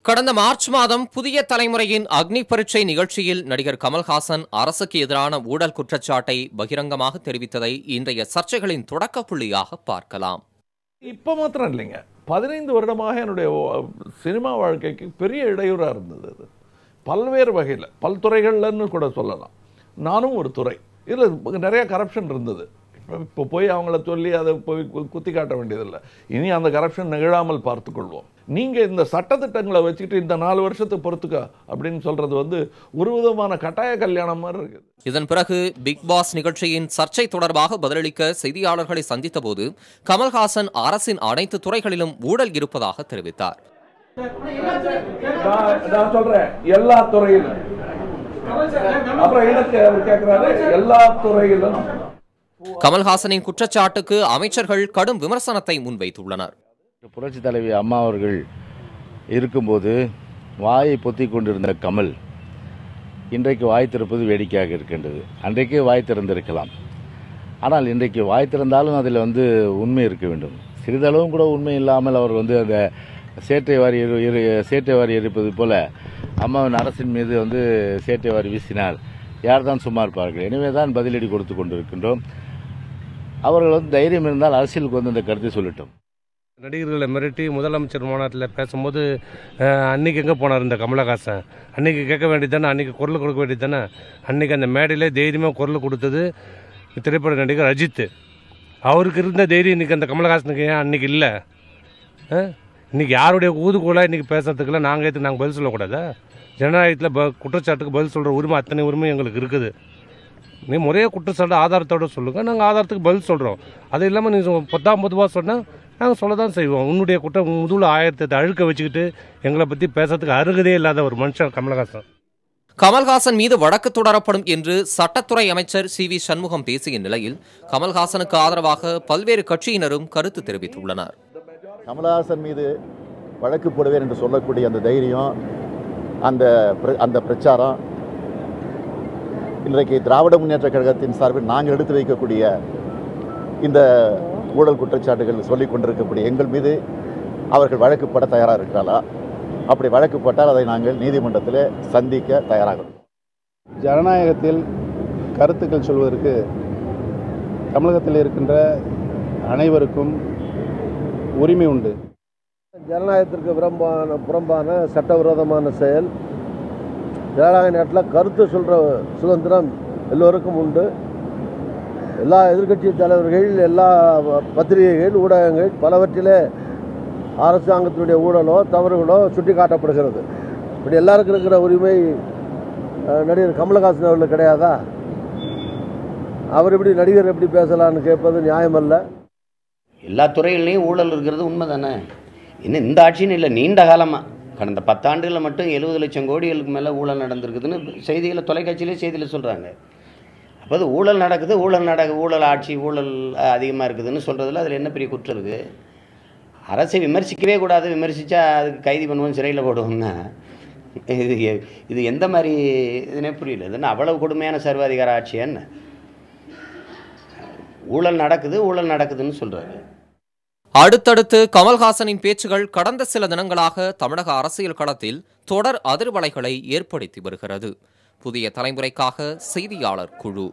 கடந்த மார்ச் மாதம் புதிய தலைமுறையின் அக்னி பரீட்சை நிகழ்ச்சியில் நடிகர் கமல்ஹாசன் அரசுக்கு எதிரான ஊழல் குற்றச்சாட்டை பகிரங்கமாக தெரிவித்ததை இன்றைய சர்ச்சைகளின் தொடக்க புள்ளியாக பார்க்கலாம். இப்போ மாத்திரம் இல்லைங்க, 15 வருடமாக என்னுடைய சினிமா வாழ்க்கைக்கு பெரிய இடையூறாக இருந்தது. அது பல்வேறு வகையில் பல்துறைகள்னு கூட சொல்லலாம். நானும் ஒரு துறை. இதில் நிறைய கரப்ஷன் இருந்தது. இப்போ போய் அவங்கள சொல்லி அதை போய் குத்தி காட்ட வேண்டியதில்லை. இனி அந்த கரப்ஷன் நிகழாமல் பார்த்துக்கொள்வோம். நீங்கள் இந்த சட்டத்திட்டங்களை வச்சுக்கிட்டு இந்த 4 வருஷத்தை பொறுத்துக்க அப்படின்னு சொல்றது ஒரு விதமான கட்டாய கல்யாணம் மாதிரி இருக்குது. இதன் பிறகு பிக் பாஸ் நிகழ்ச்சியின் சர்ச்சை தொடர்பாக பதிலளிக்க செய்தியாளர்களை சந்தித்த போது கமல்ஹாசன் அரசின் அனைத்து துறைகளிலும் ஊழல் இருப்பதாக தெரிவித்தார். நான் சொல்றேன் எல்லா துறையிலும். அப்புறம் எனக்கு அவர் கேட்கிறாரு எல்லா துறையிலும். கமல்ஹாசனின் குற்றச்சாட்டுக்கு அமைச்சர்கள் கடும் விமர்சனத்தை முன்வைத்துள்ளனர். புரட்சி தலைவி அம்மா அவர்கள் இருக்கும்போது வாயை பொத்திக் கொண்டிருந்த கமல் இன்றைக்கு வாய் திறப்பது வேடிக்கையாக இருக்கின்றது. அன்றைக்கு வாய் திறந்திருக்கலாம், ஆனால் இன்றைக்கு வாய் திறந்தாலும் அதில் உண்மை இருக்க வேண்டும். சிறிதளவும் கூட உண்மை இல்லாமல் அவர் அந்த சேட்டை வாரி எரிப்பது போல அம்மாவின் அரசின் மீது சேட்டை வாரி வீசினார். யார் தான் சும்மா இருப்பார்கள்? எனவே தான் பதிலடி கொடுத்து கொண்டிருக்கின்றோம். அவர்கள் தைரியம் இருந்தால் அரசியலுக்கு இந்த கருத்தை சொல்லிட்டோம். நடிகர்களை மிரட்டி முதலமைச்சர் மாநாட்டில் பேசும்போது அன்னைக்கு எங்கே போனார் இந்த கமலஹாசன்? அன்னைக்கு கேட்க வேண்டியது தானே, அன்னைக்கு குரல் கொடுக்க வேண்டியது தானே. அன்னைக்கு அந்த மேடையிலே தைரியமாக குரல் கொடுத்தது திரைப்பட நடிகர் அஜித். அவருக்கு இருந்த தைரியம் இன்னைக்கு அந்த கமலஹாசனுக்கு ஏன் அன்னைக்கு இல்லை? இன்னைக்கு யாருடைய ஊதுகோலா இன்னைக்கு பேசுறதுக்குள்ள நாங்கள் பதில் சொல்லக்கூடாதா? ஜனநாயகத்தில் குற்றச்சாட்டுக்கு பதில் சொல்கிற உரிமை அத்தனை உரிமை எங்களுக்கு இருக்குது. நீ முறையாக குற்றச்சாட்டு ஆதாரத்தோடு சொல்லுங்கள், நாங்கள் ஆதாரத்துக்கு பதில் சொல்கிறோம். அது இல்லாமல் நீங்கள் பொதுவாக சொன்னால் நாங்கள் சொல்ல தான் செய்வோம். உன்னுடைய குற்றம் முதுகில் 1000 அழுக்க வச்சுக்கிட்டு எங்களை பற்றி பேசுறதுக்கு அருகதே இல்லாத ஒரு மனுஷன் கமல்ஹாசன். கமல்ஹாசன் மீது வழக்கு தொடரப்படும் என்று சட்டத்துறை அமைச்சர் CV சண்முகம் பேசிய நிலையில் கமல்ஹாசனுக்கு ஆதரவாக பல்வேறு கட்சியினரும் கருத்து தெரிவித்துள்ளனர். கமல்ஹாசன் மீது வழக்கு போடுவேன் என்று சொல்லக்கூடிய அந்த தைரியம், அந்த பிரச்சாரம் இன்றைக்கு திராவிட முன்னேற்ற கழகத்தின் சார்பில் நாங்கள் எடுத்து வைக்கக்கூடிய இந்த ஊழல் குற்றச்சாட்டுகள் சொல்லிக் கொண்டிருக்கக்கூடிய எங்கள் மீது அவர்கள் வழக்கு போட தயாராக இருக்கிறார்களா? அப்படி வழக்கு போட்டால் அதை நாங்கள் நீதிமன்றத்தில் சந்திக்க தயாராகிறோம். ஜனநாயகத்தில் கருத்துக்கள் சொல்வதற்கு தமிழகத்தில் இருக்கின்ற அனைவருக்கும் உரிமை உண்டு. ஜனநாயகத்திற்கு புறம்பான சட்டவிரோதமான செயல். ஜனநாயக நாட்டில் கருத்து சொல்கிற சுதந்திரம் எல்லோருக்கும் உண்டு. எல்லா எதிர்க்கட்சி தலைவர்கள், எல்லா பத்திரிகைகள், ஊடகங்கள் பலவற்றிலே அரசாங்கத்தினுடைய ஊழலோ தவறுகளோ சுட்டி காட்டப்படுகிறது. இப்படி எல்லாருக்கும் இருக்கிற உரிமை நடிகர் கமல்ஹாசன் அவர்களுக்கு கிடையாதா? அவர் எப்படி நடிகர் எப்படி பேசலான்னு கேட்பது நியாயமல்ல. எல்லா துறைகள்லையும் ஊழல் இருக்கிறது உண்மை தானே. இன்னும் இந்த ஆட்சின்னு இல்லை, நீண்ட காலமாக கடந்த 10 ஆண்டுகளில் மட்டும் 70 லட்சம் கோடிகளுக்கு மேலே ஊழல் நடந்திருக்குதுன்னு செய்திகளை தொலைக்காட்சியிலே செய்தியில் சொல்கிறாங்க. அப்போ அது ஊழல் நடக்குது, ஊழல் ஆட்சி, ஊழல் அதிகமாக இருக்குதுன்னு சொல்கிறதுல அதில் என்ன பெரிய குற்றம் இருக்குது? அரசை விமர்சிக்கவே கூடாது, விமர்சித்தா அதுக்கு கைது பண்ணுவோம், சிறையில் போடுவோம்னா இது எந்த மாதிரி இதுனே புரியல. இதுன்னு அவ்வளவு கொடுமையான சர்வாதிகார ஆட்சியா என்ன? ஊழல் நடக்குதுன்னு சொல்கிறாரு. அடுத்தடுத்து கமல்ஹாசனின் பேச்சுகள் கடந்த சில தினங்களாக தமிழக அரசியல் களத்தில் தொடர் அதிர்வலைகளை ஏற்படுத்தி வருகிறது. புதிய தலைமுறைக்காக செய்தியாளர் குழு.